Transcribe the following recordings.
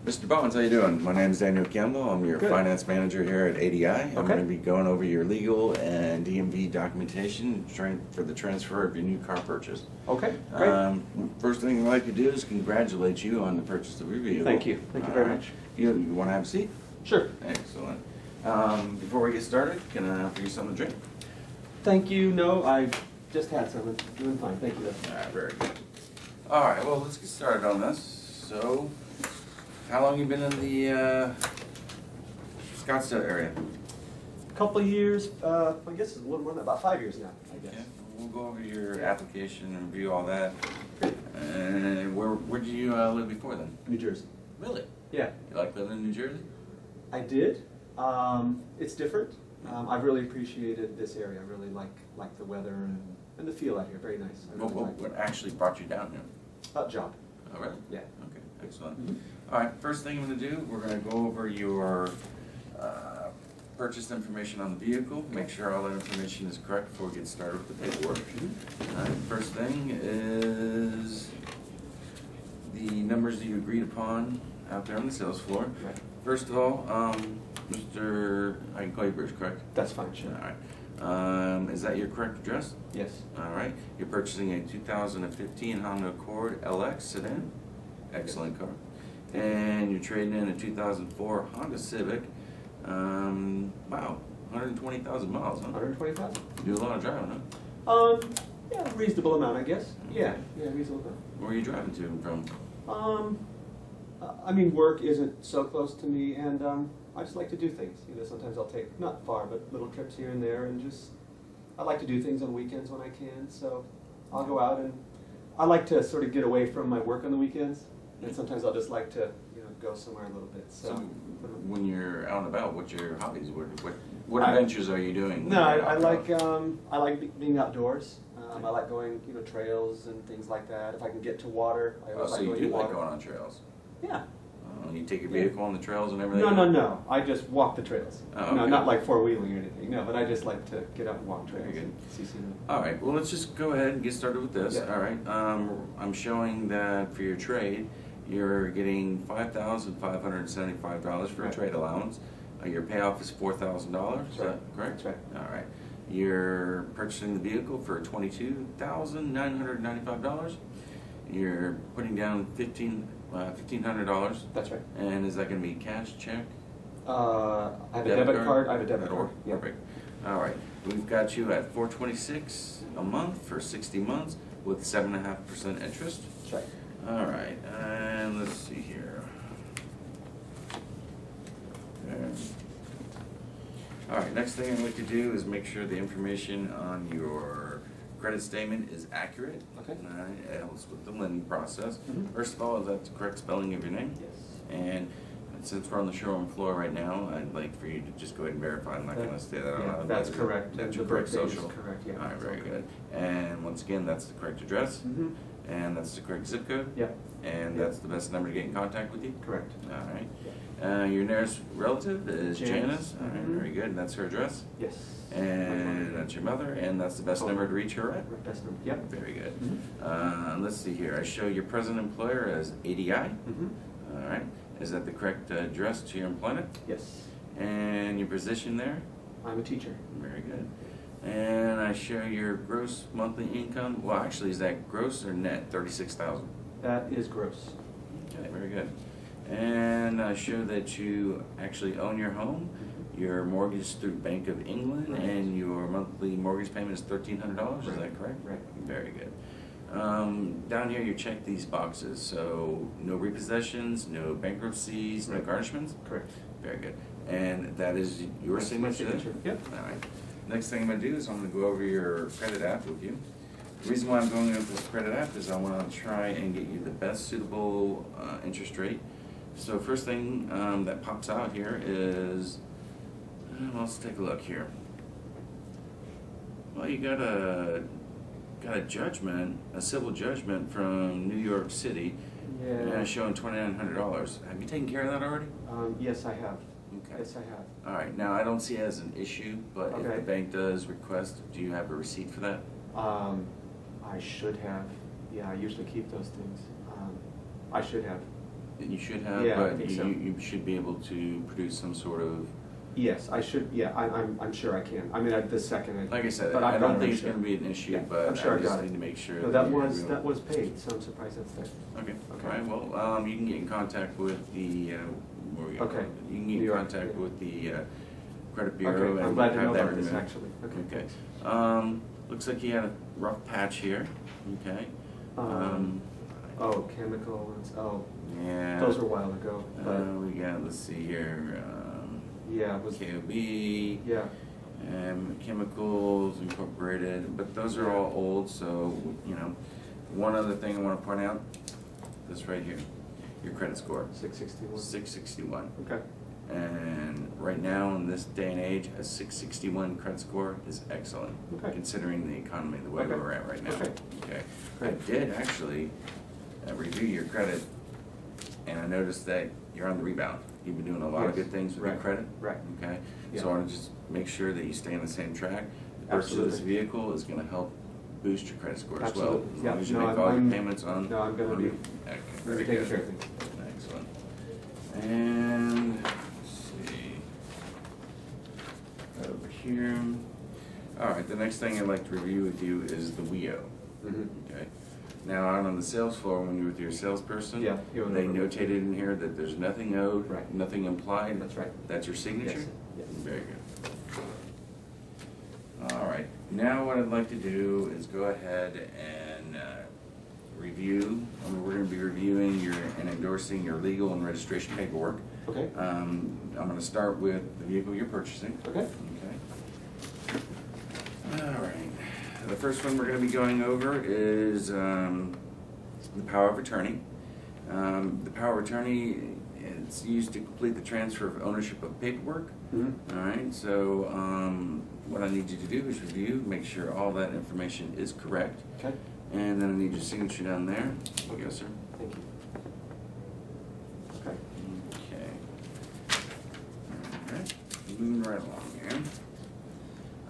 Mr. Bowens, how you doing? My name is Daniel Campbell. I'm your Good. finance manager here at ADI. I'm Okay. going to be going over your legal and DMV documentation for the transfer of your new car purchase. Okay, great. First thing I'd like to do is congratulate you on the purchase of your vehicle. Thank you. Thank you very much. You want to have a seat? Sure. Excellent. Before we get started, can I offer you something to drink? Thank you. No, I just had some. Doing fine. Thank you. All right, very good. All right, well, let's get started on this. So, how long you been in the Scottsdale area? A couple of years. I guess it's a little more than about 5 years now. I guess. Yeah, we'll go over your application and review all that. And where did you live before then? New Jersey. Really? Yeah, You like living in New Jersey? I did. It's different. I've really appreciated this area. I really like the weather and the feel out here. Very nice. I really like What actually brought you down here? job. Oh, really? Yeah. Okay, excellent. Mhm. All right, first thing I'm going to do, we're going to go over your purchase information on the vehicle, make sure all that information is correct before we get started with the paperwork. All right, first thing is the numbers that you agreed upon out there on the sales floor. Right. First of all, Mr. I can call you Bruce, correct? That's fine. Sure. All right. Is that your correct address? Yes. All right. You're purchasing a 2015 Honda Accord LX sedan. Excellent car. And you're trading in a 2004 Honda Civic. Wow, 120,000 miles, huh? 120,000. You do a lot of driving, huh? Yeah, reasonable amount, I guess. Yeah, reasonable amount. Where are you driving to and from? I mean, work isn't so close to me, and I just like to do things. You know, sometimes I'll take, not far, but little trips here and there, and just, I like to do things on weekends when I can, so I'll go out and, I like to sort of get away from my work on the weekends, and sometimes I'll just like to, go somewhere a little bit, So, when you're out and about, what's your hobbies? What I- adventures are you doing? No, I when like being outdoors. I like going, trails and things like that. If I can get to water, I Oh, always so like you going do to like water. going on trails? Yeah. You take your Yeah. vehicle on the trails and everything? No. I just walk the trails. Oh, No, okay. not like four-wheeling or anything. No, but I just like to get out and walk trails Very good. and see scenery. All right, well, let's just go ahead and get started with this. Yeah. All right, I'm showing that for your trade, you're getting $5,575 for a Right. trade allowance. Your payoff is $4,000, is That's that right. correct? That's right. All right. You're purchasing the vehicle for $22,995. You're putting down $1,500. That's right. And is that gonna be cash, check? I have a debit card. I have a debit That'll card. work. Yeah. Perfect. All right, we've got you at $426 a month for 60 months with 7.5% interest. That's right. All right, and let's see here. Okay. All right, next thing I'd like to do is make sure the information on your credit statement is accurate. Okay. All right, it helps with the lending process. Mhm. First of all, is that the correct spelling of your name? Yes. And since we're on the showroom floor right now, I'd like for you to just go ahead and verify. I'm not That- gonna say that out yeah, loud. that's but correct. That's The your correct birthday is social? correct, yeah, All right, that's very okay. good. And once again, that's the correct address, Mm-hmm. and that's the correct zip code, Yep. and Yeah. that's the best number to get in contact with you? Correct. All right. Your nearest relative is Janice. Janice. All right, Mhm. very good. And that's her address? Yes. And that's your mother, and that's the best number to reach her at? Best number. Yep. Very good. Mhm. Let's see here. I show your present employer as ADI. Mm-hmm. All right. Is that the correct address to your employment? Yes. And your position there? I'm a teacher. Very good. And I show your gross monthly income. Well, actually, is that gross or net? 36,000. That is gross. Okay, very good. And I show that you actually own your home. Your mortgage is through Bank of England, Right. and your monthly mortgage payment is $1,300. Is that correct? Right. Very good. Down here, you check these boxes. So no repossessions, no bankruptcies, no Right. garnishments. Correct. Very good. And that is your That's my signature? signature. Yep. All right. Next thing I'm going to do is I'm going to go over your credit app with you. The reason why I'm going over this credit app is I want to try and get you the best suitable interest rate. So first thing that pops out here is, let's take a look here. Well, you got a judgment, a civil judgment from New York City, Yeah. showing $2,900. Have you taken care of that already? Yes, I have. Okay. Yes, I have. All right. Now I don't see it as an issue, but if Okay. the bank does request, do you have a receipt for that? I should have. Yeah, I usually keep those things. I should have. You should have, Yeah, I but think so. you should be able to produce some sort of, Yes, I should, yeah, I'm sure I can. I mean, the second. like I said, but I I've got don't it, think I'm it's sure. gonna be an issue, Yeah, but I'm sure I I got just it. need to make sure. No, that you're that was paid, so I'm surprised that's there. Okay, Okay. all right, well, you can get in contact with the, where we go. Okay. You can get New in York, contact yeah. with the credit bureau Okay, I'm and glad to know have that about this, removed. actually. Okay. Okay, looks like you had a rough patch here, okay? Oh, chemical, Yeah. those were a while ago, but, We got, let's see here, yeah, it was, KOB, yeah, Chemicals Incorporated, but those are all old, so, you know. One other thing I wanna point out, this right here, your credit score, 661. 661. Okay, And right now, in this day and age, a 661 credit score is excellent, Okay. considering the economy, the way Okay. we're at right now. Okay. Okay. I Great. did actually review your credit, and I noticed that you're on the rebound. You've been doing a lot of Yes. good things with your Right. credit. Right. Okay? Yeah. So I want to just make sure that you stay on the same track. The purchase of this Absolutely. vehicle is going to help boost your credit score as well. Absolutely. As Yeah. long as you No, make all your I'm- payments on. no, I'm gonna be Okay, very taking good. care of things. Excellent. And, let's see. Over here. All right, the next thing I'd like to review with you is the WIO. Mhm. Okay. Now, out on the sales floor, when you're with your salesperson, Yeah, you went they over it. notated in here that there's nothing owed, Right. nothing implied. That's right. That's your signature? Yes, yes. Very good. All right, now what I'd like to do is go ahead and review, we're gonna be reviewing and endorsing your legal and registration paperwork. Okay, I'm gonna start with the vehicle you're purchasing. okay, Okay. All right. The first one we're going to be going over is the power of attorney. The power of attorney is used to complete the transfer of ownership of paperwork. mhm, All right. So what I need you to do is review, make sure all that information is correct, okay, and then I need your signature down there. Here you go, sir. thank you. Okay, Okay. All right. Moving right along here.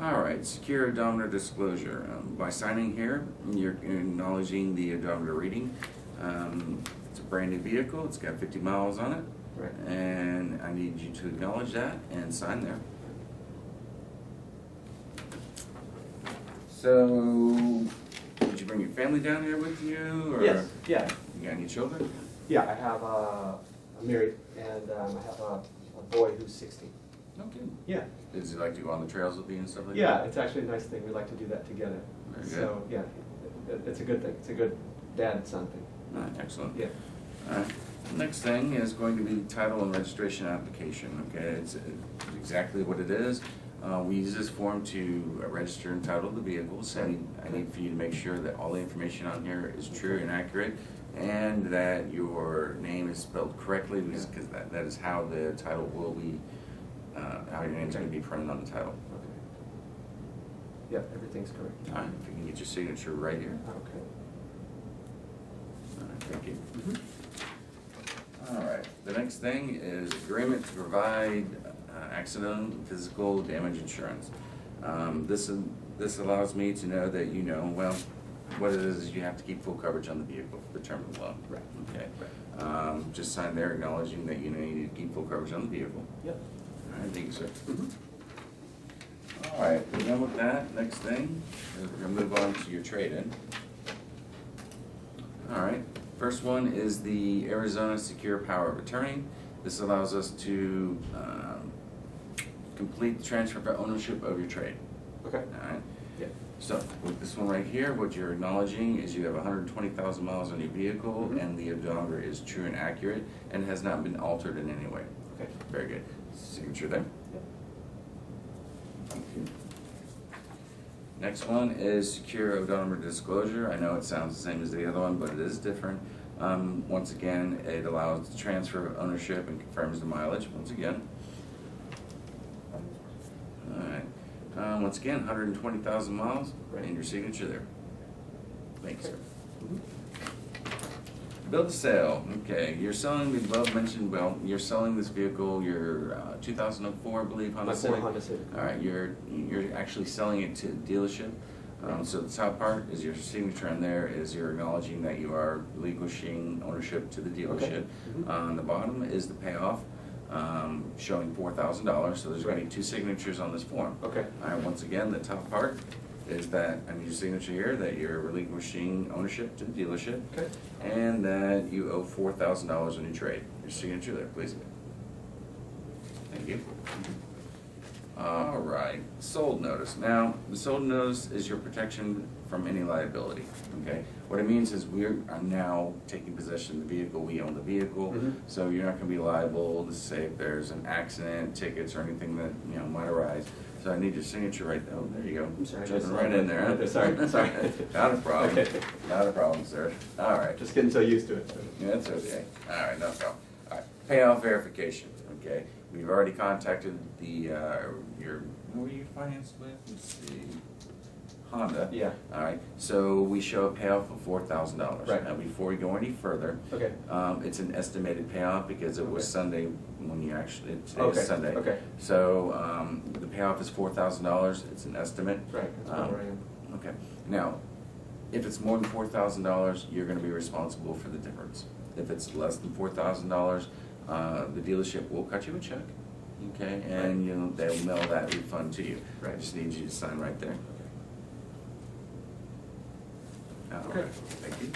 All right, secure odometer disclosure. By signing here, you're acknowledging the odometer reading. It's a brand new vehicle, it's got 50 miles on it. right. And I need you to acknowledge that and sign there. So, did you bring your family down here with you? Or Yes, yeah, You got any children? yeah, I have, I'm married, and I have a boy who's 16. No kidding. Yeah, Does he like to go on the trails with you and stuff like that? yeah, it's actually a nice thing, we like to do that together. Very good. So, yeah, it's a good thing, it's a good dad-son thing. All right, excellent. Yeah, Alright, next thing is going to be title and registration application, okay, it's exactly what it is. We use this form to register and title the vehicles, and I need for you to make sure that all the information on here is true and accurate, and that your name is spelled correctly, because that is how the title will be, how your name's gonna be printed on the title. okay. Yeah, everything's correct. Alright, if you can get your signature right here. Okay. Alright, thank you. Mhm. All right, the next thing is agreement to provide accidental and physical damage insurance. This allows me to know that you know, well, what it is you have to keep full coverage on the vehicle for the term of the loan. Right. Okay. Right. Just sign there acknowledging that you know you need to keep full coverage on the vehicle. Yep. All right, thank you, sir. Mhm. All right, we're done with that. Next thing is we're gonna move on to your trade-in. All right, first one is the Arizona Secure Power of Attorney. This allows us to complete the transfer of ownership of your trade. Okay. All right, Yeah. so with this one right here, what you're acknowledging is you have 120,000 miles on your vehicle, Mhm. and the odometer is true and accurate and has not been altered in any way. Okay. Very good. Signature there. Yep. Thank you. Next one is secure odometer disclosure. I know it sounds the same as the other one, but it is different. Once again, it allows the transfer of ownership and confirms the mileage, once again. Alright, once again, 120,000 miles, Right. and your signature there. Thanks, sir. Mhm. Build to sale, okay, you're selling the above mentioned, well, you're selling this vehicle, your 2004, I believe, Honda My Civic. Honda Civic. All right, you're actually selling it to a dealership. So the top part is your signature on there, is you're acknowledging that you are relinquishing ownership to the dealership. Mhm. On the bottom is the payoff, showing $4,000, so there's gonna be Right. 2 signatures on this form. Okay. All right, once again, the top part is that, I need your signature here, that you're relinquishing ownership to the dealership, Okay. and that you owe $4,000 on your trade. Your signature there, please. Thank you. All right, sold notice. Now, the sold notice is your protection from any liability, okay? What it means is we are now taking possession of the vehicle, we own the vehicle, Mhm. so you're not gonna be liable to say if there's an accident, tickets, or anything that, might arise. So I need your signature right there. Oh, there you go. I'm sorry, I Jumping just right saw in there, huh? that. Sorry. Not a problem. Okay. Not a problem, sir. All right. Just getting so used to it. Yeah, that's okay. All right, no problem. All right, payoff verification, okay? We've already contacted who were you financed with? Let's see, Honda. Yeah. All right, so we show a payoff of $4,000. Right. Now, before we go any further, Okay. it's an estimated payoff because it was Okay. Sunday when you actually, today Okay, is Sunday. okay. So, the payoff is $4,000, it's an estimate. Right, that's about where I am. Okay, now, if it's more than $4,000, you're gonna be responsible for the difference. If it's less than $4,000, the dealership will cut you a check, okay, and they'll mail that refund to you. Right. I just need you to sign right there. All Okay. right, thank you.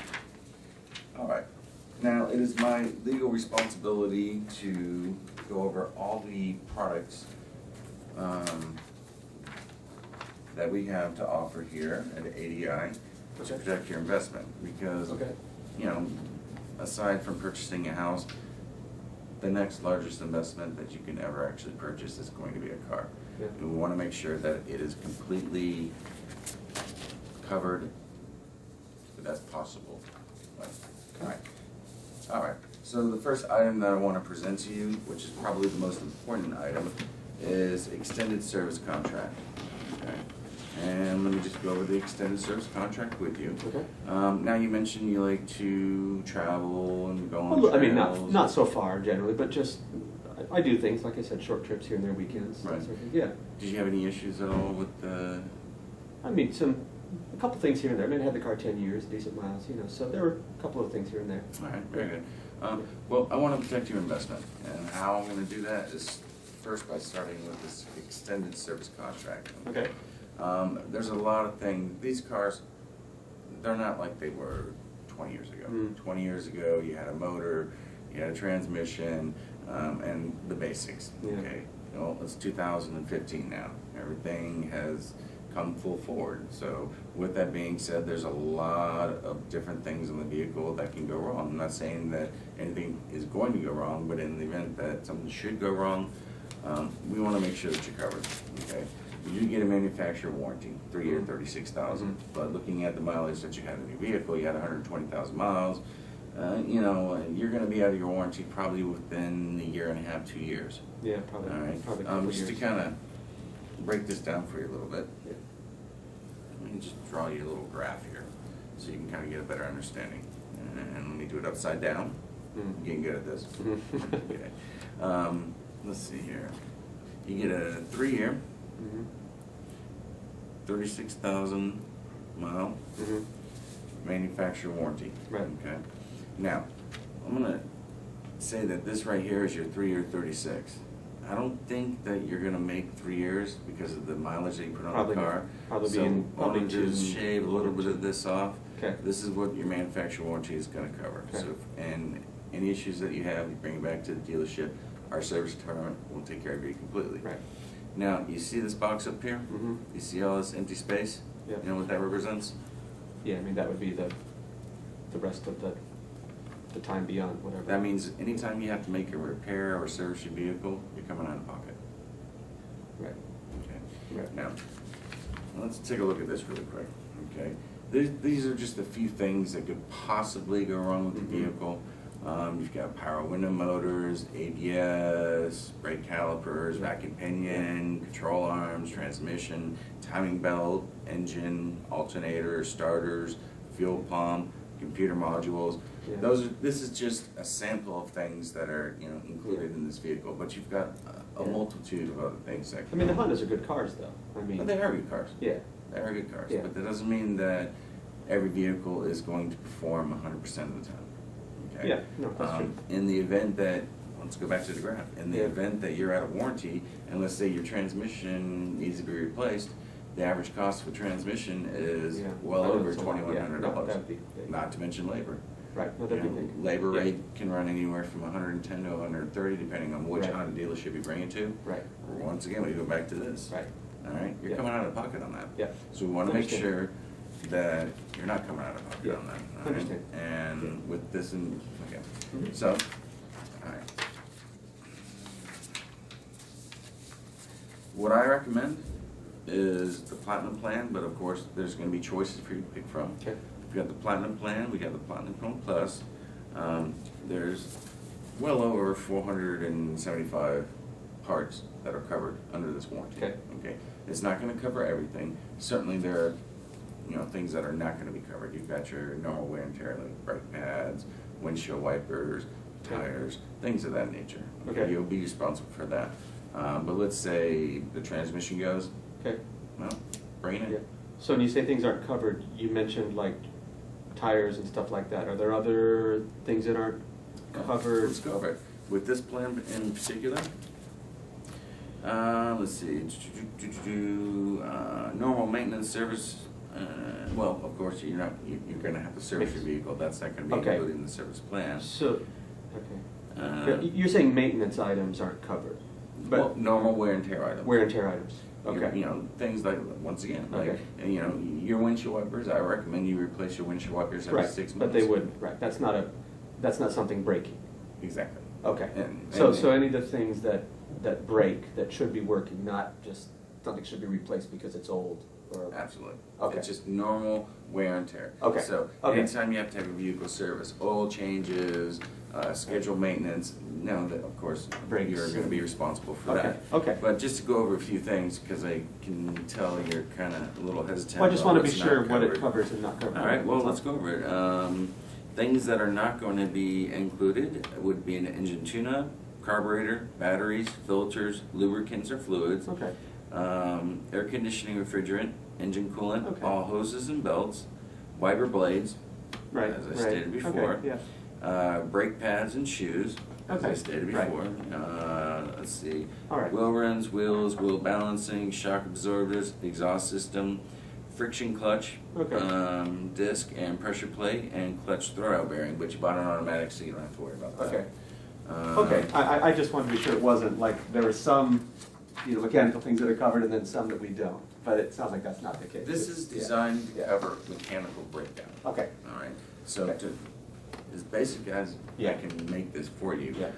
All right, now it is my legal responsibility to go over all the products that we have to offer here at ADI to Okay. protect your investment, because, Okay. aside from purchasing a house, the next largest investment that you can ever actually purchase is going to be a car. Yeah. And we want to make sure that it is completely covered the best possible way. All right, so the first item that I want to present to you, which is probably the most important item, is extended service contract. Okay. And let me just go over the extended service contract with you. Okay. Now you mentioned you like to travel and go on Well, I mean, trails. not so far generally, but just, I do things, like I said, short trips here and there, weekends. that Right. sort of thing. Yeah. Did you have any issues at all with the? I mean, a couple things here and there. I mean, I had the car 10 years, decent miles, so there were a couple of things here and there. All right, very good. Well, I want to protect your investment, and how I'm going to do that is first by starting with this extended service contract. Okay. There's a lot of things. These cars, they're not like they were 20 years ago. 20 years ago, you had a motor, you had a transmission, and the basics. Yeah. Okay. Well, it's 2015 now. Everything has come full forward. So with that being said, there's a lot of different things in the vehicle that can go wrong. I'm not saying that anything is going to go wrong, but in the event that something should go wrong, we want to make sure that you're covered. Okay. You do get a manufacturer warranty, 3-year, 36,000. But looking at the mileage that you had in your vehicle, you had 120,000 miles. You're going to be out of your warranty probably within a year and a half, 2 years. Yeah, probably. All right. Probably a couple Just to years. kind of break this down for you a little bit, Yeah. let me just draw you a little graph here, so you can kind of get a better understanding. And let me do it upside down. I'm getting good at this. Okay. Let's see here. You get a 3-year, 36,000 mile manufacturer warranty. Right. Okay. Now, I'm gonna say that this right here is your 3-year 36. I don't think that you're gonna make 3 years because of the mileage that you put on Probably the not. car. Probably So being- all probably I'm gonna do is two- shave a little bit of this off. Okay. This is what your manufacturer warranty is gonna cover. Okay. So, and any issues that you have, you bring it back to the dealership. Our service department will take care of you completely. Right. Now, you see this box up here? Mhm. You see all this empty space? Yeah. You know what that represents? Yeah, I mean, that would be the rest of the time beyond, whatever. That means anytime you have to make a repair or service your vehicle, you're coming out of pocket. Right. Okay. Right. Now, let's take a look at this really quick. Okay. These are just a few things that could possibly go wrong with the vehicle. You've got power window motors, ABS, brake calipers, vacuum pinion, control arms, transmission, timing belt, engine, alternator, starters, fuel pump, computer modules. Yeah. This is just a sample of things that are included in this vehicle, but you've got a Yeah. multitude of other things that. I mean, the Hondas are good cars, though. I mean, But they are good cars. yeah. They are good cars, Yeah. but that doesn't mean that every vehicle is going to perform 100% of the time. Okay? Yeah, no, that's true. In the event that, let's go back to the graph, in the Yeah. event that you're out of warranty, and let's say your transmission needs to be replaced, the average cost for transmission is Yeah. well I know over it's a lot. $2,100. Yeah, that'd be big. Not to mention labor. Right, no, You that'd be know, big. labor Yeah. rate can run anywhere from 110 to 130, depending on which Right. Honda dealership you bring it to. Right. Once again, we go back to this. Right. All right, you're Yeah. coming out of pocket on that. Yeah. So we want to make Understand. sure that you're not coming out of pocket Yeah. on that. all right? Understand. And Yeah. with this, and okay, Mhm. so, all right. What I recommend is the Platinum Plan, but of course, there's going to be choices for you to pick from. Okay. We got the Platinum Plan, we got the Platinum Plan Plus. There's well over 475 parts that are covered under this warranty. Okay. Okay. It's not going to cover everything. Certainly, there are, things that are not going to be covered. You've got your normal wear and tear, like brake pads, windshield wipers, Okay. tires, things of that nature. Okay. You'll be responsible for that. But let's say the transmission goes, Okay. well, bring it in. Yeah. So when you say things aren't covered, you mentioned like tires and stuff like that. Are there other things that aren't covered? Let's go over it. With this plan in particular, let's see, normal maintenance service, well, of course, you're gonna have to service your vehicle, that's not gonna be Okay. included in the service plan. So, okay. Uh, You're saying maintenance items aren't covered, Well, but normal wear and tear items. wear and tear items. Okay. Things like, once again, like, Okay. your windshield wipers, I recommend you replace your windshield wipers every Right, 6 months. but they wouldn't, right, that's not something breaking. Exactly. Okay, And- so any of the things that break, that should be working, not just something should be replaced because it's old, or? Absolutely. Okay. It's just normal wear and tear. Okay. So Okay. anytime you have to have a vehicle service, oil changes, scheduled maintenance, of course, Brakes you're gonna be and- responsible for Okay, that. okay. But just to go over a few things, because I can tell you're kinda a little hesitant. Well, I just about want to be what's not sure what it covered. covers and not covers. All right, well, let's go over it. Things that are not going to be included would be an engine tune-up, carburetor, batteries, filters, lubricants or fluids, Okay, air conditioning, refrigerant, engine coolant, Okay. all hoses and belts, wiper blades, right, as I right. stated before, Okay, yeah, brake pads and shoes, as I Okay, stated right. before. Let's see, All right. wheel rims, wheels, wheel balancing, shock absorbers, exhaust system, friction clutch, Okay. disc and pressure plate, and clutch throwout bearing, but you bought an automatic, so you don't have to worry about that. Okay. Uh, Okay, I just wanted to be sure it wasn't like there were some, mechanical things that are covered and then some that we don't, but it sounds like that's not the case. This is Yeah. designed to Yeah. cover mechanical breakdown. Okay, All right, so Okay. as basic as Yeah. I can make this for you. Yeah.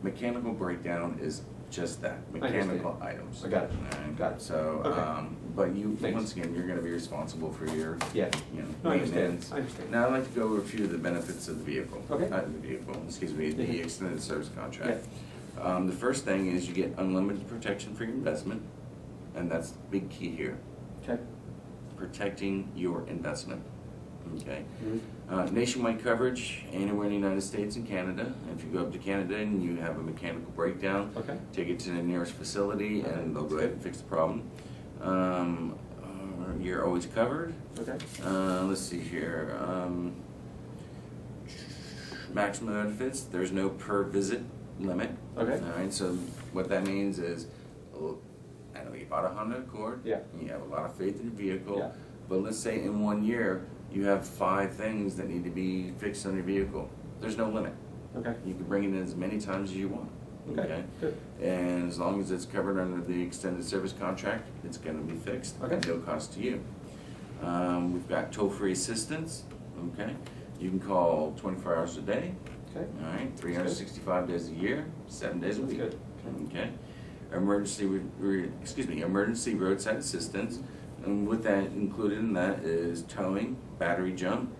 Mechanical breakdown is just that, understand. mechanical items. I got it. All right? Got it. So, Okay. but you, Thanks. once again, you're gonna be responsible for your, Yeah. No, I understand. maintenance. I understand. Now, I'd like to go over a few of the benefits of the vehicle. Okay. The vehicle, excuse me, the Mhm. extended service contract. The first thing is you get unlimited protection for your investment, and that's the big key here, okay. protecting your investment. Okay? Mhm. Nationwide coverage anywhere in the United States and Canada. If you go up to Canada and you have a mechanical breakdown, Okay. take it to the nearest facility Okay, and they'll go that's ahead good. and fix the problem. You're always covered. Okay. Let's see here. Maximum benefits, there's no per visit limit. Okay. All right, so what that means is, I know you bought a Honda Accord. Yeah. You have a lot of faith in your vehicle. Yeah. But let's say in 1 year, you have 5 things that need to be fixed on your vehicle. There's no limit. Okay. You can bring it in as many times as you want. Okay, good. And as long as it's covered under the extended service contract, it's gonna be fixed Okay. at no cost to you. We've got toll-free assistance, okay? You can call 24 hours a day, Okay. all right, 365 days a year, 7 days a That's week. good. Okay? Emergency roadside assistance, and with that, included in that is towing, battery jump,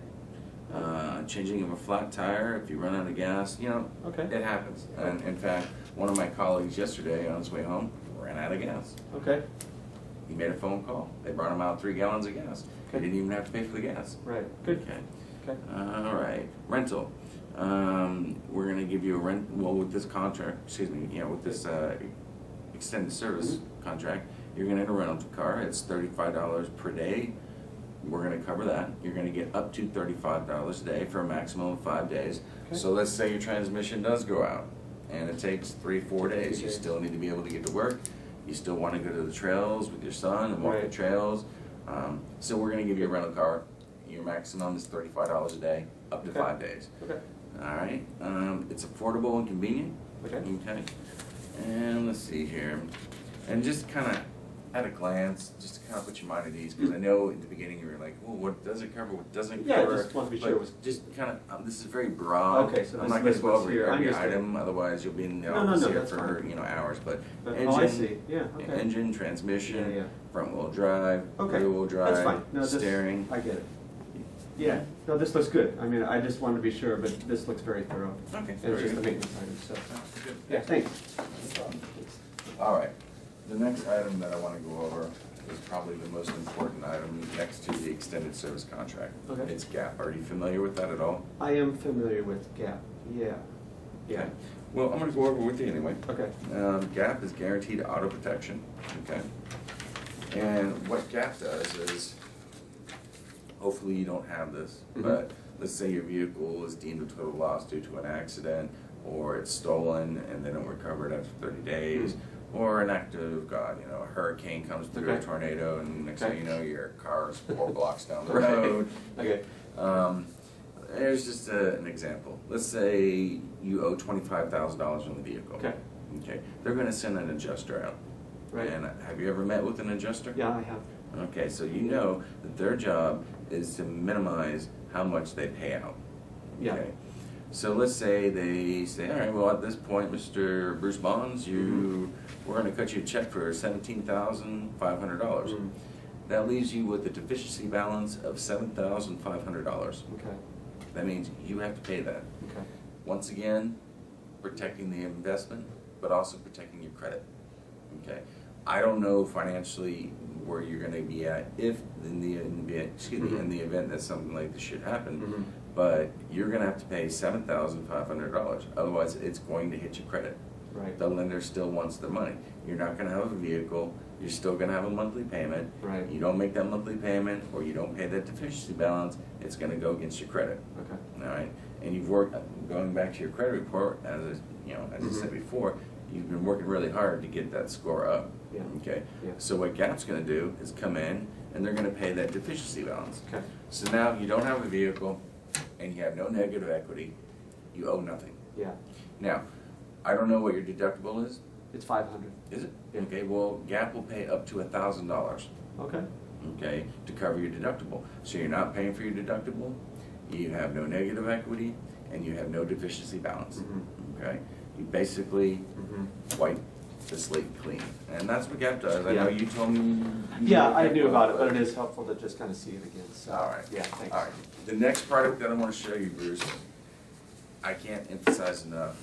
changing of a flat tire if you run out of gas, Okay. it happens. And in fact, one of my colleagues yesterday on his way home ran out of gas. Okay. He made a phone call. They brought him out 3 gallons of gas. He Okay. didn't even have to pay for the gas. Right, good. Okay. Okay. All right. Rental. We're gonna give you a with this contract, with this extended service contract, you're gonna get a rental car, it's $35 per day. We're gonna cover that. You're gonna get up to $35 a day for a maximum of 5 days. Okay. So let's say your transmission does go out and it takes 3-4 days. You Okay. still need to be able to get to work. You still wanna go to the trails with your son and walk the Right. trails. So we're gonna give you a rental car. Your maximum is $35 a day, up to Okay. 5 days. Okay. All right, it's affordable and convenient. Okay. Okay, and let's see here, and just kind of at a glance, just to kind of put your mind at ease, because I know at the beginning you were like, well, what does it cover, what doesn't Yeah, cover? just want to be But sure it was. just kind of, this is very broad. Okay, so I'm this not list gonna go what's over here. I every understand. item, otherwise you'll be in the No, office no, here that's for, fine. hours, but But, engine. oh, I see. Yeah. Okay. Engine, transmission, Yeah, yeah. front wheel drive, Okay. rear wheel drive, That's fine. No, this, steering. I get it. Yeah. No, this looks good. I mean, I just wanted to be sure, but this looks very thorough. Okay, And very it's just a good. maintenance item, so. Good. Yeah, thanks. All right, the next item that I want to go over is probably the most important item next to the extended service contract. Okay. It's GAP. Are you familiar with that at all? I am familiar with GAP. Yeah. Yeah. Okay. Well, I'm going to go over with you anyway. Okay. GAP is guaranteed auto protection, okay? And what GAP does is, hopefully you don't have this, Mhm. but let's say your vehicle is deemed a total loss due to an accident, or it's stolen and they don't recover it after 30 days, or an act of God, a hurricane comes through, a Okay. tornado, and next Okay. thing you know, your car is 4 blocks down the Right. road. Okay. There's just an example. Let's say you owe $25,000 on the vehicle. Okay. Okay. They're going to send an adjuster out. Right. And have you ever met with an adjuster? Yeah, I have. Okay, so you know that their job is to minimize how much they pay out. Yeah. Okay? So let's say they say, all right, well, at this point, Mr. Bruce Bonds, we're going to cut you a check for $17,500. Mm. That leaves you with a deficiency balance of $7,500. Okay. That means you have to pay that. Okay. Once again, protecting the investment, but also protecting your credit. Okay. I don't know financially where you're going to be at if in the event that something like this should happen, Mhm. but you're going to have to pay $7,500. Otherwise, it's going to hit your credit. Right. The lender still wants the money. You're not going to have a vehicle. You're still going to have a monthly payment. Right. You don't make that monthly payment, or you don't pay that deficiency balance, it's going to go against your credit. Okay. All right, and you've worked, going back to your credit report, as I Mhm. said before, you've been working really hard to get that score up. Yeah. Okay. Yeah. So what GAP's going to do is come in, and they're going to pay that deficiency balance. Okay. So now you don't have a vehicle, and you have no negative equity. You owe nothing. Yeah. Now, I don't know what your deductible is. It's 500. Is it? Yeah. Okay. Well, GAP will pay up to $1,000. Okay. Okay, to cover your deductible. So you're not paying for your deductible, you have no negative equity, and you have no deficiency balance. Mhm. Okay, you basically Mhm. wipe the slate clean, and that's what GAP does. I Yeah. know you told me. you Yeah, knew I GAP knew well, about it, but it is helpful to just kind of see it again. So. All right. Yeah, thanks. All right. The next product that I want to show you, Bruce, I can't emphasize enough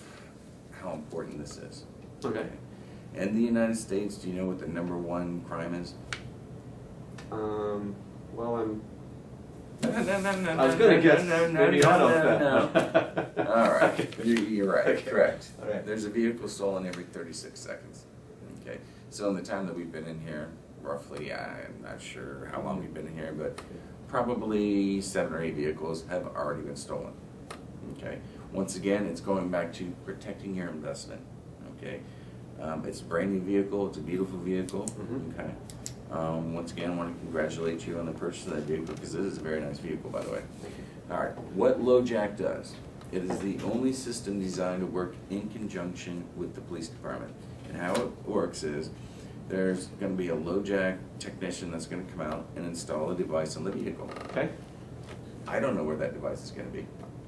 how important this is. Okay. In the United States, do you know what the #1 crime is? Well, I'm. I I was gonna guess maybe auto theft. All right, you're right, Okay. correct. All right. There's a vehicle stolen every 36 seconds. Okay, so in the time that we've been in here, roughly, I'm not sure how long we've been in here, but probably 7 or 8 vehicles have already been stolen. Okay, once again, it's going back to protecting your investment. Okay, it's a brand new vehicle, it's a beautiful vehicle. Mhm. Okay. Once again, I want to congratulate you on the purchase of that vehicle, because it is a very nice vehicle, by the way. Thank you. All right, what LoJack does, it is the only system designed to work in conjunction with the police department. And how it works is, there's going to be a LoJack technician that's going to come out and install a device on the vehicle. Okay. I don't know where that device is going to be.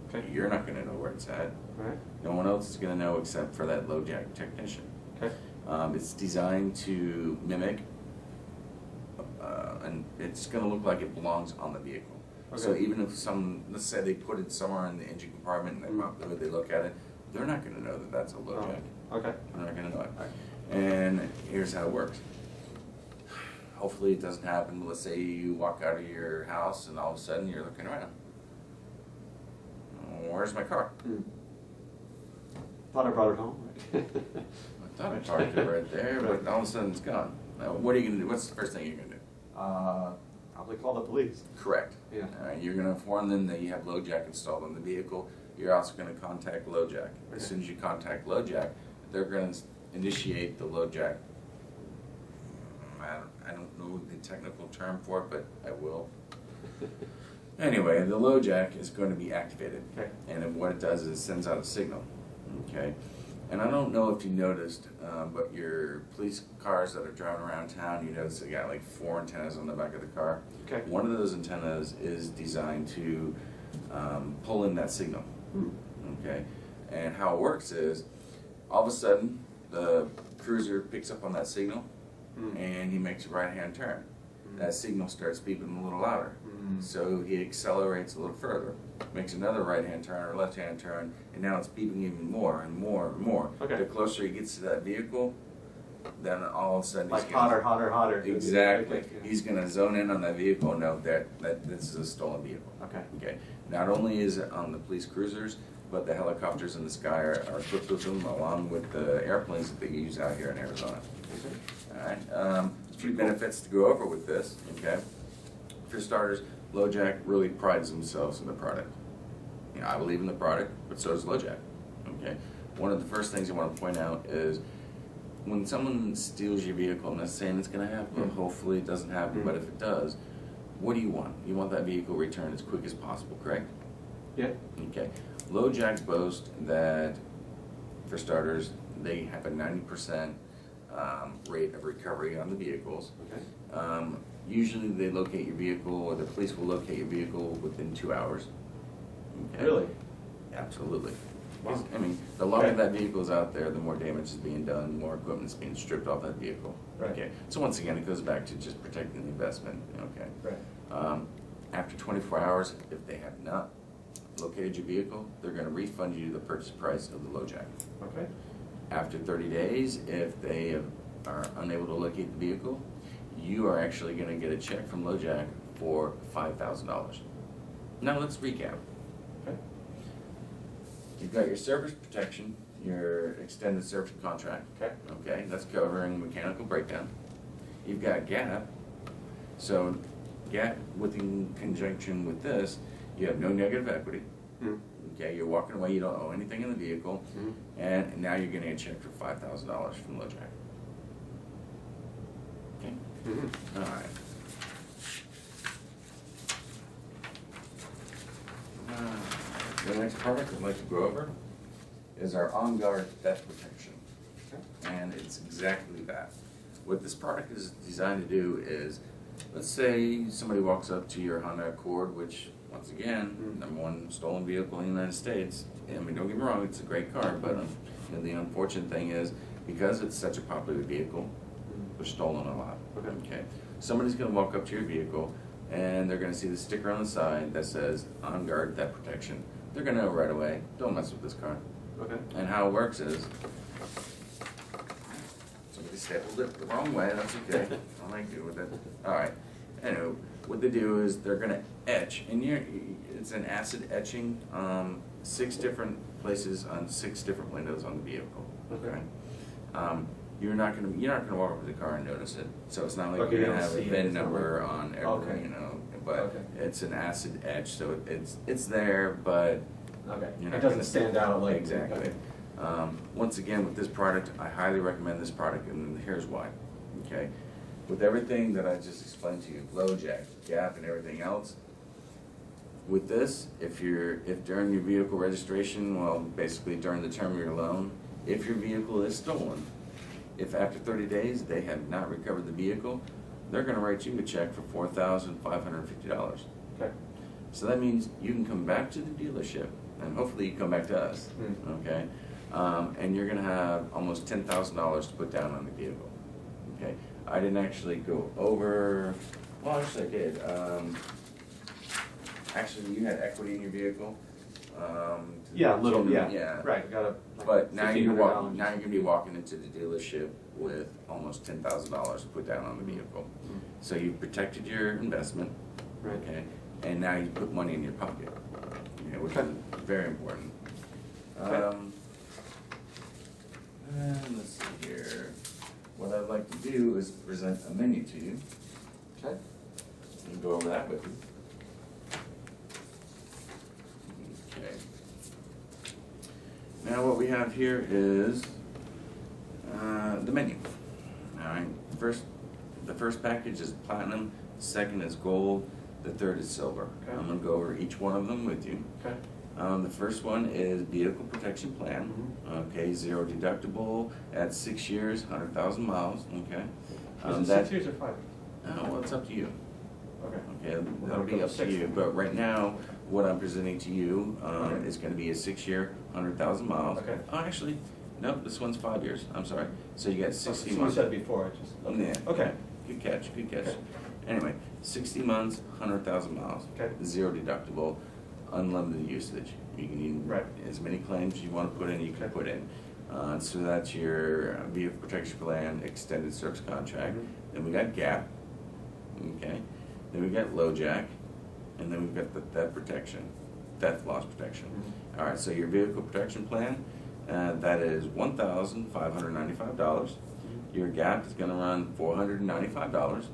Okay. You're not going to know where it's at. All right. No one else is going to know except for that LoJack technician. Okay. It's designed to mimic, and it's going to look like it belongs on the vehicle. So Okay. even if let's say they put it somewhere in the engine compartment and they pop the hood, they look at it, they're not going to know that that's a LoJack. Oh, okay. They're not going to know it. All right. And here's how it works. Hopefully it doesn't happen, but let's say you walk out of your house and all of a sudden you're looking around. Oh, where's my car? Thought I brought it home. Right? I thought I parked it right there, but all of a sudden it's gone. What are you gonna do? What's the first thing you're gonna do? Probably call the police. Correct. Yeah. You're gonna inform them that you have LoJack installed on the vehicle. You're also gonna contact LoJack. As soon as you contact LoJack, they're gonna initiate the LoJack. I don't know the technical term for it, but I will. Anyway, the LoJack is going to be activated. Okay. And then what it does is it sends out a signal. Okay. And I don't know if you noticed, but your police cars that are driving around town, you notice they got like 4 antennas on the back of the car. Okay. One of those antennas is designed to pull in that signal. Okay. And how it works is, all of a sudden, the cruiser picks up on that signal, and he makes a right-hand turn. That signal starts beeping a little louder. So he accelerates a little further, makes another right-hand turn or left-hand turn, and now it's beeping even more and more and more. Okay. The closer he gets to that vehicle, then all of a sudden Like he's gonna, hotter. Exactly. Okay, yeah. He's gonna zone in on that vehicle and know that this is a stolen vehicle. Okay. Okay. Not only is it on the police cruisers, but the helicopters in the sky are equipped with them, along with the airplanes that they use out here in Arizona. All right. A few benefits to go over with this. Okay. For starters, LoJack really prides themselves in the product. You know, I believe in the product, but so does LoJack. Okay. One of the first things I want to point out is when someone steals your vehicle, I'm not saying it's going to happen, hopefully it doesn't happen, but if it does, what do you want? You want that vehicle returned as quick as possible, correct? Yeah. Okay. LoJack boasts that, for starters, they have a 90% rate of recovery on the vehicles. Okay. Usually they locate your vehicle, or the police will locate your vehicle within 2 hours. Okay? Really? Absolutely. Wow. I mean, the longer Okay. that vehicle is out there, the more damage is being done, more equipment is being stripped off that vehicle. Right. Okay. So once again, it goes back to just protecting the investment. Okay. Right. After 24 hours, if they have not located your vehicle, they're going to refund you the purchase price of the LoJack. Okay. After 30 days, if they are unable to locate the vehicle, you are actually going to get a check from LoJack for $5,000. Now let's recap. Okay. You've got your service protection, your extended service contract. Okay. Okay, that's covering mechanical breakdown. You've got GAP. So GAP, in conjunction with this, you have no negative equity. Okay, you're walking away, you don't owe anything in the vehicle, and now you're getting a check for $5,000 from LoJack. Okay? All right. The next product I'd like to go over is our On Guard theft protection. And it's exactly that. What this product is designed to do is, let's say somebody walks up to your Honda Accord, which, once again, #1 stolen vehicle in the United States. I mean, don't get me wrong, it's a great car, but you know, the unfortunate thing is, because it's such a popular vehicle, they're stolen a lot. Okay. Somebody's going to walk up to your vehicle, and they're going to see the sticker on the side that says On Guard theft protection. They're going to know right away, don't mess with this car. Okay. And how it works is, somebody stapled it the wrong way, that's okay. I'll make do with it. All right. Anyway, what they do is they're going to etch, and it's an acid etching, 6 different places on 6 different windows on the vehicle. Okay. You're not gonna walk up to the car and notice it. So it's not like Okay, you're you gonna don't have a see it, VIN it's not number like- on every, Okay. you know, but Okay. it's an acid etch, so it's there, but Okay. you're It not doesn't gonna stand out like. exactly. Okay. Once again, with this product, I highly recommend this product, and here's why. Okay, with everything that I just explained to you, LoJack, GAP, and everything else. With this, if during your vehicle registration, well, basically during the term of your loan, if your vehicle is stolen, if after 30 days they have not recovered the vehicle, they're going to write you a check for $4,550. Okay. So that means you can come back to the dealership, and hopefully you come back to us, okay? And you're going to have almost $10,000 to put down on the vehicle, okay? I didn't actually go over, well, actually I did. Actually, you had equity in your vehicle. Yeah, little, Jim, yeah. Right, got a. But now you're $1,500. gonna be walking into the dealership with almost $10,000 to put down on the vehicle. So you've protected your investment, Right. okay? And now you put money in your pocket, okay, which Okay. is very important. Okay. And let's see here. What I'd like to do is present a menu to you, Okay. and go over that with you. Okay. Now what we have here is the menu. All right. The first package is platinum. The second is gold. The third is silver. Okay. I'm going to go over each one of them with you. Okay. The first one is vehicle protection plan. Mhm. Okay, 0 deductible at 6 years, 100,000 miles. Okay. Is it 6 years or 5 years? Oh, well, it's up to you. Okay. Okay, We're that'll gonna be go up to 6 you. then. But right now, what I'm presenting to you Okay. is going to be a 6-year, 100,000 miles. Okay. Oh, actually, no, this one's 5 years. I'm sorry. So you got 60 So you months. said before, I just. Yeah. Okay. Good catch. Good catch. Okay. Anyway, 60 months, 100,000 miles. Okay. 0 deductible, unlimited usage. You can use Right. as many claims you want to put in, you can Okay. put in. So that's your vehicle protection plan, extended service contract. Mhm. Then we got GAP. Okay. Then we got LoJack, and then we've got the theft loss protection. Mhm. All right. So your vehicle protection plan, that is $1,595. Your GAP is going to run $495.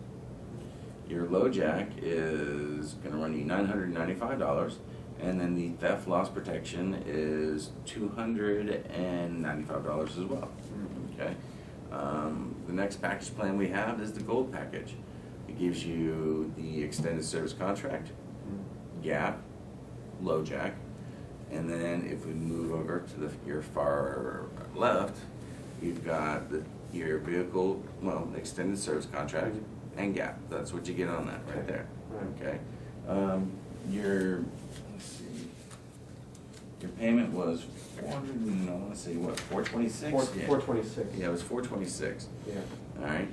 Your LoJack is going to run you $995, and then the theft loss protection is $295 as well. Okay. The next package plan we have is the gold package. It gives you the extended service contract, GAP, LoJack, and then if we move over to your far left, you've got your vehicle, extended service contract and GAP. That's what you get on that right Okay. there. Right. Okay. Let's see. Your payment was 400 and I want to say what, 426? 426. Yeah, it was 426. Yeah. All right.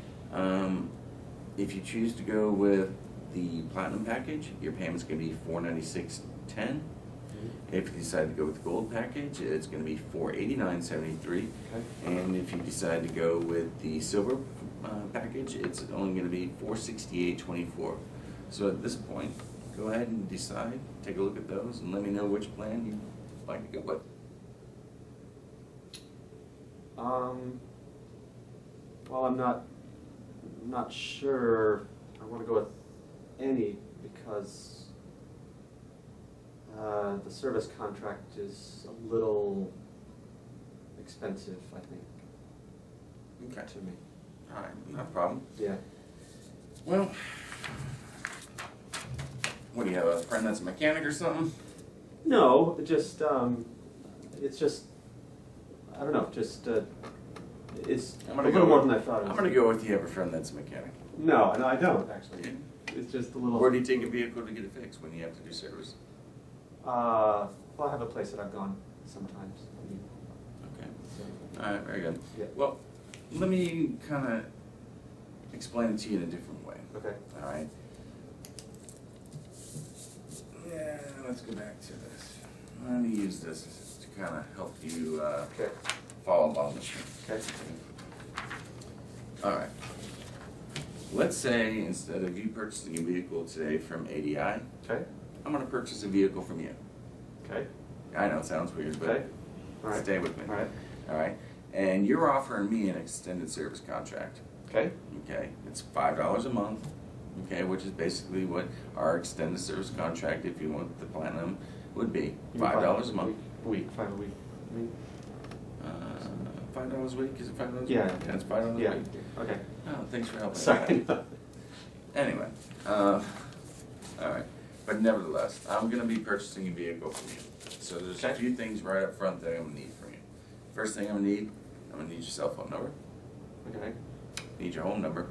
If you choose to go with the platinum package, your payment's going to be $496.10. If you decide to go with the gold package, it's going to be $489.73. Okay. And if you decide to go with the silver package, it's only going to be $468.24. So at this point, go ahead and decide, take a look at those, and let me know which plan you'd like to go with. Well, I'm not sure I want to go with any because the service contract is a little expensive, I think, Okay. to me. All right, no problem. Yeah. Well, what do you have, a friend that's a mechanic or something? No, it's just, I don't know, it's a little more than I thought it was. I'm going to go with you have a friend that's a mechanic. No, I don't actually. It's just a little. Where do you take a vehicle to get it fixed when you have to do service? Well, I have a place that I've gone sometimes. Okay. So, All right, very good. Yeah. Well, let me kind of explain it to you in a different way. okay. All right. Yeah, let's go back to this. Let me use this to kind of help you Okay. follow along with me. Okay. All right. Let's say instead of you purchasing a vehicle today from ADI, Okay. I'm going to purchase a vehicle from you. Okay. I know it sounds weird, but Okay. All right. stay with me. All right. All right. And you're offering me an extended service contract. Okay. Okay. It's $5 a month. Okay, which is basically what our extended service contract, if you want the platinum, would be. $5 a month. A week. 5 a week. I mean, $5 a week? Is it $5 Yeah. a week? Yeah, it's $5 yeah. a week. Okay. Oh, thanks for helping. Sorry. Anyway, all right. But nevertheless, I'm going to be purchasing a vehicle from you. So there's a Okay. few things right up front that I'm going to need from you. First thing I'm going to need your cell phone number. Okay. Need your home number.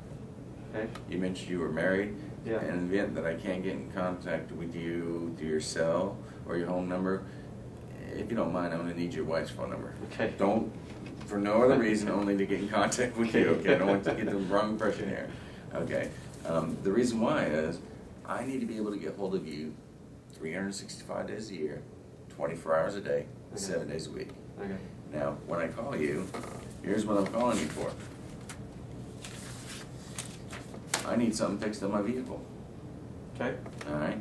Okay. You mentioned you were married. Yeah. And in the event that I can't get in contact with you through your cell or your home number, if you don't mind, I'm going to need your wife's phone number. Okay. Don't, for no other reason, only to get in contact with you, okay? I don't want to get the wrong impression here, okay? The reason why is I need to be able to get hold of you 365 days a year, 24 hours a day, Okay. 7 days a week. Okay. Now, when I call you, here's what I'm calling you for. I need something fixed on my vehicle. Okay. All right.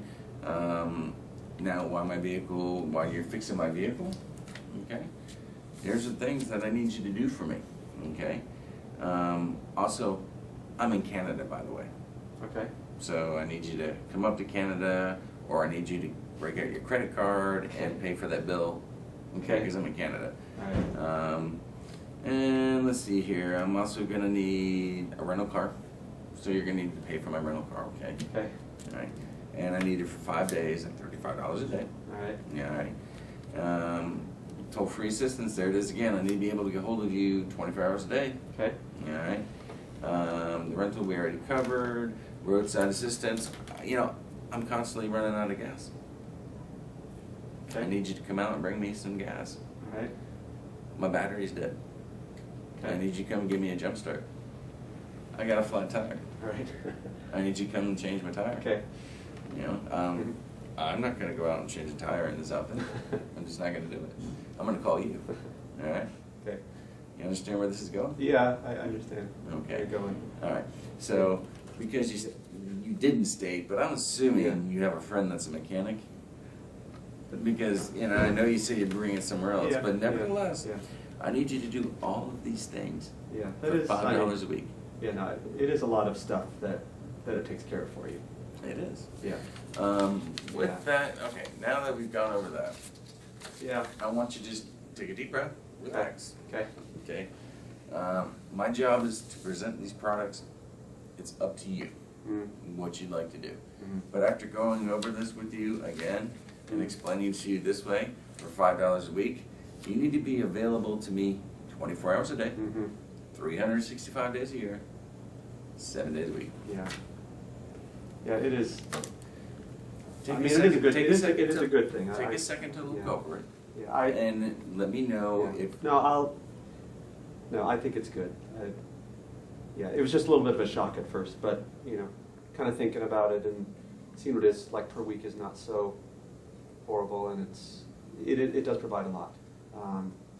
Now, while you're fixing my vehicle, okay, here's the things that I need you to do for me. Okay. Also, I'm in Canada, by the way. Okay. So I need you to come up to Canada, or I need you to break out your credit card and pay for that bill. Okay, because I'm in Canada. All right. And let's see here. I'm also gonna need a rental car. So you're gonna need to pay for my rental car, okay? Okay. All right. And I need it for 5 days at $35 a day. All right. Yeah, all right. Toll-free assistance, there it is again. I need to be able to get hold of you 24 hours a day. Okay. All right. The rental we already covered. Roadside assistance. You know, I'm constantly running out of gas. Okay. I need you to come out and bring me some gas. All right. My battery's dead. Okay. I need you to come and give me a jump start. I got a flat tire. All right. I need you to come and change my tire. Okay. You know, I'm not gonna go out and change a tire in this outfit. I'm just not gonna do it. I'm gonna call you. All right? Okay. You understand where this is going? Yeah, I understand. Okay. You're going. All right. So, because you didn't state, but I'm assuming Yeah. you have a friend that's a mechanic. Because, you know, I know you said you'd bring it somewhere else, Yeah, but yeah, nevertheless, yeah. I need you to do all of these things Yeah. for $5 a week. Yeah, no, it is a lot of stuff that it takes care of for you. It is. Yeah. With Yeah. that, okay, now that we've gone over that, Yeah. I want you to just take a deep breath, relax, Okay. okay? My job is to present these products. It's up to you what you'd like to do. But after going over this with you again and explaining to you this way for $5 a week, you need to be available to me 24 hours a day, 365 days a year, 7 days a week. Yeah. Yeah, it is. Take I a mean, second- it is a good. take It a is second it is to- a good thing. Take a second to look yeah. over it Yeah. and let me know Yeah. if No, I think it's good. Yeah, it was just a little bit of a shock at first, but you know, kind of thinking about it and seeing what it is like per week is not so horrible, and it does provide a lot.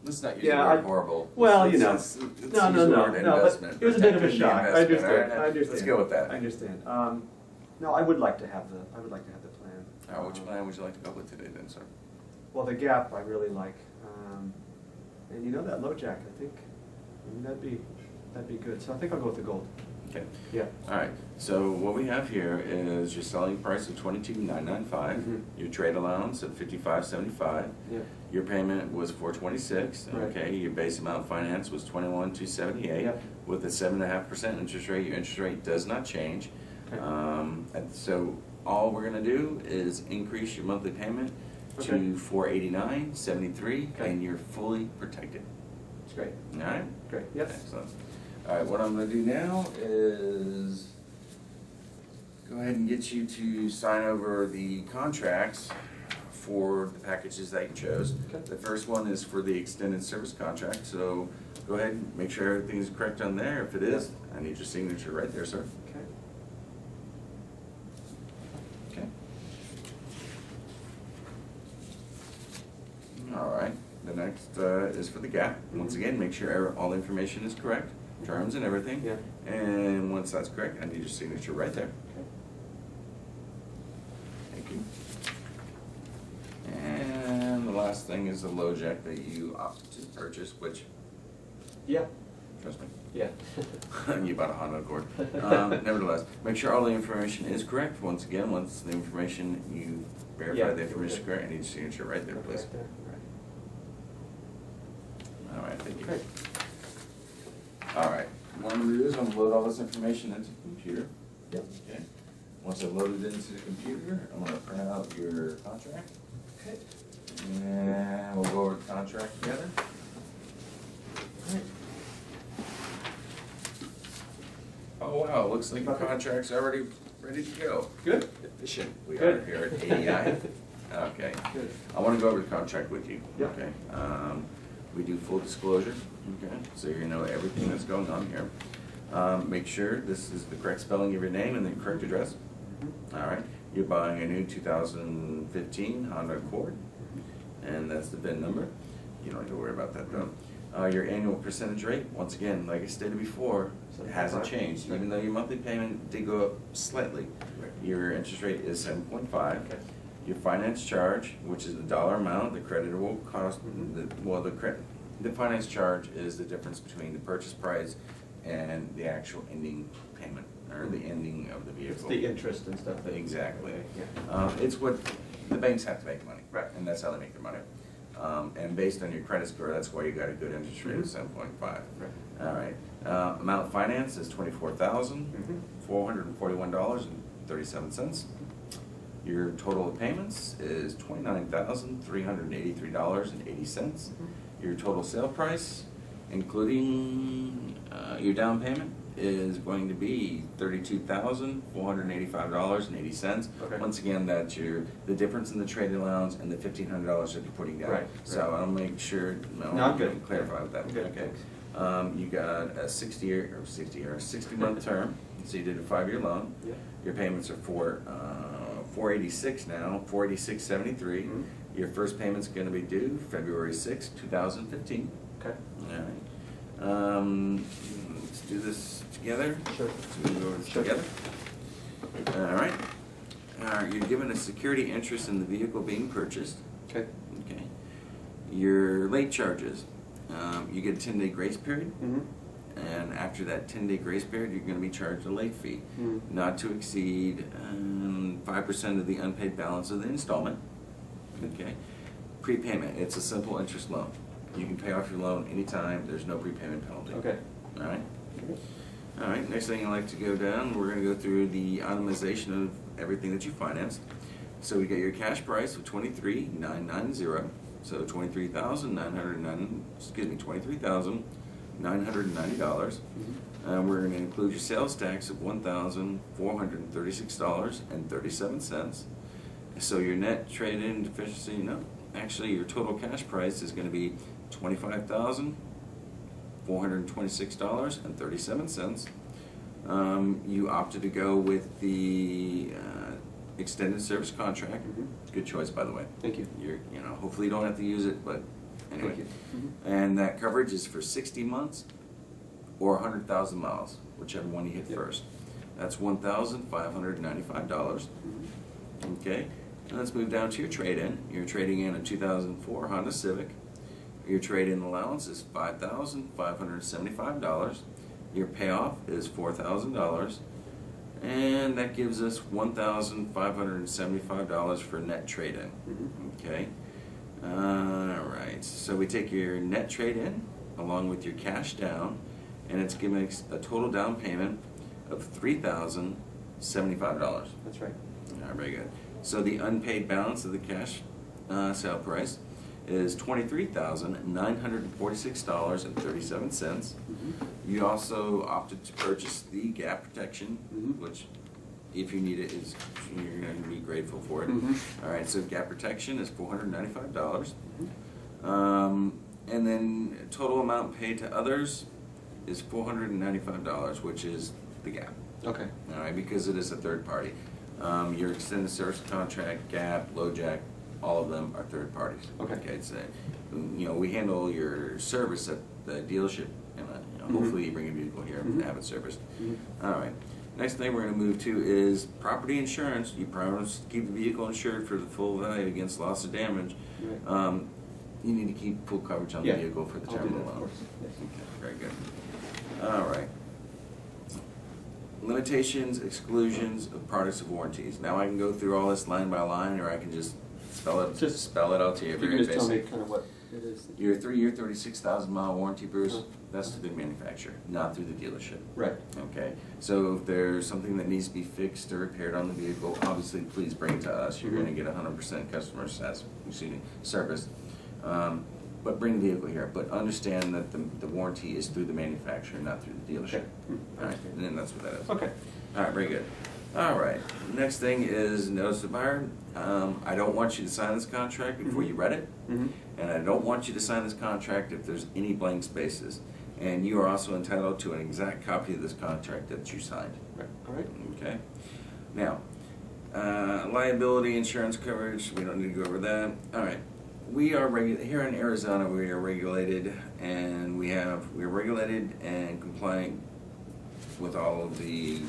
let's not use Yeah, the word I- horrible. well, you know, Let's no, use the word no, but investment. it was a bit of a Protecting the shock. I investment, all understand. right? I understand. Let's go with that. I understand. No, I would like to have the plan. Which plan would you like to go with today then, sir? Well, the Gap I really like, and you know that low jack. I think that'd be good. So I think I'll go with the gold. Okay. Yeah. All right, so what we have here is your selling price of $22,995, Mhm. your trade allowance of $55.75, Yeah. your payment was $426, Right. okay, your base amount finance was $21,278, Yep. with a 7.5% interest rate. Your interest rate does not change. Okay. And so all we're gonna do is increase your monthly payment Okay. to $489.73, Okay. and you're fully protected. It's great. All right? Great. Yep. Excellent. All right, what I'm gonna do now is go ahead and get you to sign over the contracts for the packages that you chose. Okay. The first one is for the extended service contract, so go ahead and make sure everything is correct on there. If it is, I need your signature right there, sir. Okay. Okay. All right, the next is for the Gap. Once again, make sure all the information is correct, terms and everything. Yeah. And once that's correct, I need your signature right there. Okay. Thank you. And the last thing is the low jack that you opted to purchase, which, Yeah. trust me, Yeah. you bought a Honda Accord. Nevertheless, make sure all the information is correct. Once again, once the information, you verify Yeah. the information is correct, I need your signature right there, please. Right there. Right. All right, thank you. Great. All right, what I'm gonna do is I'm gonna load all this information into the computer. Yep. Okay. Once I load it into the computer, I'm gonna print out your contract. Okay. And we'll go over the contract together. Right. Oh, wow, looks like the contract's already ready to go. Good. Efficient we are Good. here at AEI. Okay. Good. I wanna go over the contract with you. Yep. Okay. We do full disclosure, okay, so you know everything that's going on here. Make sure this is the correct spelling of your name and the correct address. Mhm. All right, you're buying a new 2015 Honda Accord, and that's the VIN number. You don't have to worry about that though. Your annual percentage rate, once again, like I stated before, it hasn't changed. Even though your monthly payment did go up slightly, your interest rate is 7.5. Okay. Your finance charge, which is the dollar amount, the creditable cost, Mhm. the finance charge is the difference between the purchase price and the actual ending payment, or the ending of the vehicle. It's the interest and stuff. Exactly. Yeah. It's what, the banks have to make money. Right. And that's how they make their money. And based on your credit score, that's why you got a good interest rate of 7.5. Right. All right. Amount financed is $24,441.37. Your total of payments is $29,383.80. Your total sale price, including your down payment, is going to be $32,485.80. Okay. Once again, that's the difference in the trade allowance and the $1,500 that you're putting down. Right, So right. I'll make sure, No, I'm good. clarify with that. Good, Okay. thanks. You got a 60-month term, so you did a 5-year loan. Yeah. Your payments are $486 now, $486.73. Mhm. Your first payment's gonna be due February 6, 2015. Okay. All right. Let's do this together. Sure. So we go over this Sure. together. All right. You're given a security interest in the vehicle being purchased. Okay. Okay. Your late charges, you get a 10-day grace period. Mm-hmm. And after that 10-day grace period, you're going to be charged a late fee, Mm-hmm. not to exceed 5% of the unpaid balance of the installment. Okay. Prepayment, it's a simple interest loan. You can pay off your loan anytime, there's no prepayment penalty. Okay. All right? All right, next thing I'd like to go down, we're going to go through the itemization of everything that you financed. So we got your cash price of $23,990, so $23,990. We're going to include your sales tax of $1,436.37. So your net trade-in deficiency, no, actually your total cash price is going to be $25,426.37. You opted to go with the extended service contract. Mhm. Good choice, by the way. Thank you. Hopefully you don't have to use it, but anyway. Thank you. Mhm. And that coverage is for 60 months or 100,000 miles, whichever one you hit Yep. first. That's $1,595. Mhm. Okay, and let's move down to your trade-in. You're trading in a 2004 Honda Civic. Your trade-in allowance is $5,575. Your payoff is $4,000. And that gives us $1,575 for net trade-in. Mhm. Okay. All right. So we take your net trade-in along with your cash down, and it's giving us a total down payment of $3,075. That's right. All right, very good. So the unpaid balance of the cash sale price is $23,946.37. Mhm. You also opted to purchase the gap protection, Mhm. which, if you need it, you're going to be grateful for it. Mhm. All right, so gap protection is $495. Mhm. And then total amount paid to others is $495, which is the gap. Okay. All right, because it is a third party. Your extended service contract, Gap, LoJack, all of them are third parties. Okay. It's we handle your service at the dealership, and Mhm. hopefully you bring a vehicle here and Mhm. have it serviced. Mhm. All right. Next thing we're going to move to is property insurance. You promise to keep the vehicle insured for the full value against loss or damage. Right. You need to keep full coverage on the Yeah. vehicle for the I'll term do of the that, of loan. course. Yes. Okay, very good. All right. Limitations, exclusions of products of warranties. Now I can go through all this line by line, or I can just spell it out to you. If you Very could just tell me basic. kind of what it is. Your 3-year, 36,000-mile warranty, Bruce, Uh-huh. that's through the manufacturer, not through the dealership. Right. Okay, so if there's something that needs to be fixed or repaired on the vehicle, obviously please bring it to us. You're Mhm. gonna get 100% customer service. But bring the vehicle here, but understand that the warranty is through the manufacturer, not through the dealership. Okay. All right, and then that's what that is. Okay. All right, very good. All right, next thing is notice to buyer. I don't want you to sign this contract before you read it. Mm-hmm. And I don't want you to sign this contract if there's any blank spaces. And you are also entitled to an exact copy of this contract that you signed. Right. All right. Okay? Now, liability insurance coverage, we don't need to go over that. All right. We are here in Arizona, we are regulated, and we're regulated and compliant with all of the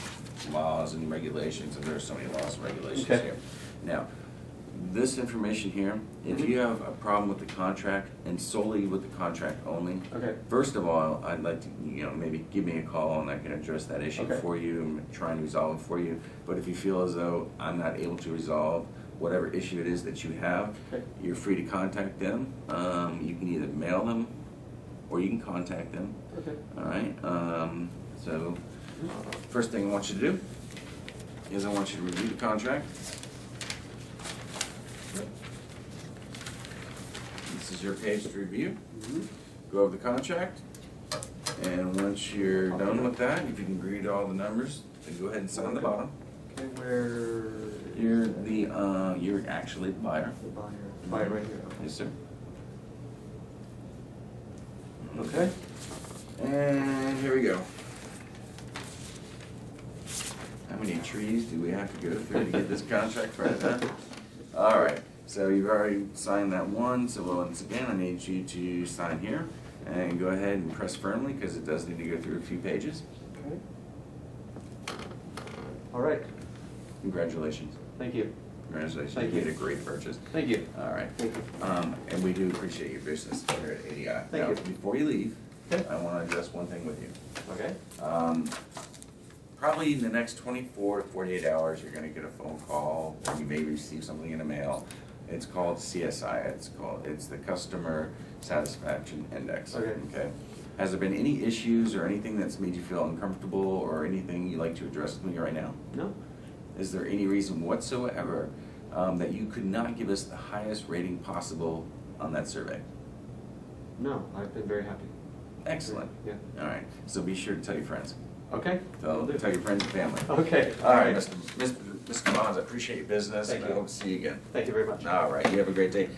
laws and regulations, and there are so many laws and regulations Okay. here. Now, this information here, if Mhm. you have a problem with the contract and solely with the contract only, Okay. first of all, I'd like to, maybe give me a call and I can address that issue Okay. for you and try and resolve it for you. But if you feel as though I'm not able to resolve whatever issue it is that you have, Okay. you're free to contact them. You can either mail them or you can contact them. Okay. All right. So first thing I want you to do is I want you to review the contract. This is your page to review. Mhm. Go over the contract, and once you're done with that, if you can agree to all the numbers, then go ahead and sign the bottom. Okay, where? You're actually the buyer. The buyer. Buyer right here. Okay. Yes, sir. Okay. And here we go. How many trees do we have to go through to get this contract right, huh? All right, so you've already signed that one, so once again, I need you to sign here and go ahead and press firmly because it does need to go through a few pages. Okay. All right. Congratulations. Thank you. Congratulations. Thank You you. made a great purchase. Thank you. All right. Thank you. And we do appreciate your business here at ADI. Thank Now, you. before you leave, Okay. I want to address one thing with you. Okay. Probably in the next 24 to 48 hours, you're going to get a phone call, or you may receive something in the mail. It's called CSI. It's the Customer Satisfaction Index. Okay. Has there been any issues or anything that's made you feel uncomfortable, or anything you'd like to address with me right now? No. Is there any reason whatsoever that you could not give us the highest rating possible on that survey? No. I've been very happy. Excellent. Yeah. All right. So be sure to tell your friends. Okay. Tell your friends and family. Okay. All right, Mr. Bonds, I appreciate your business, Thank and I you. hope to see you again. Thank you very much. All right, you have a great day.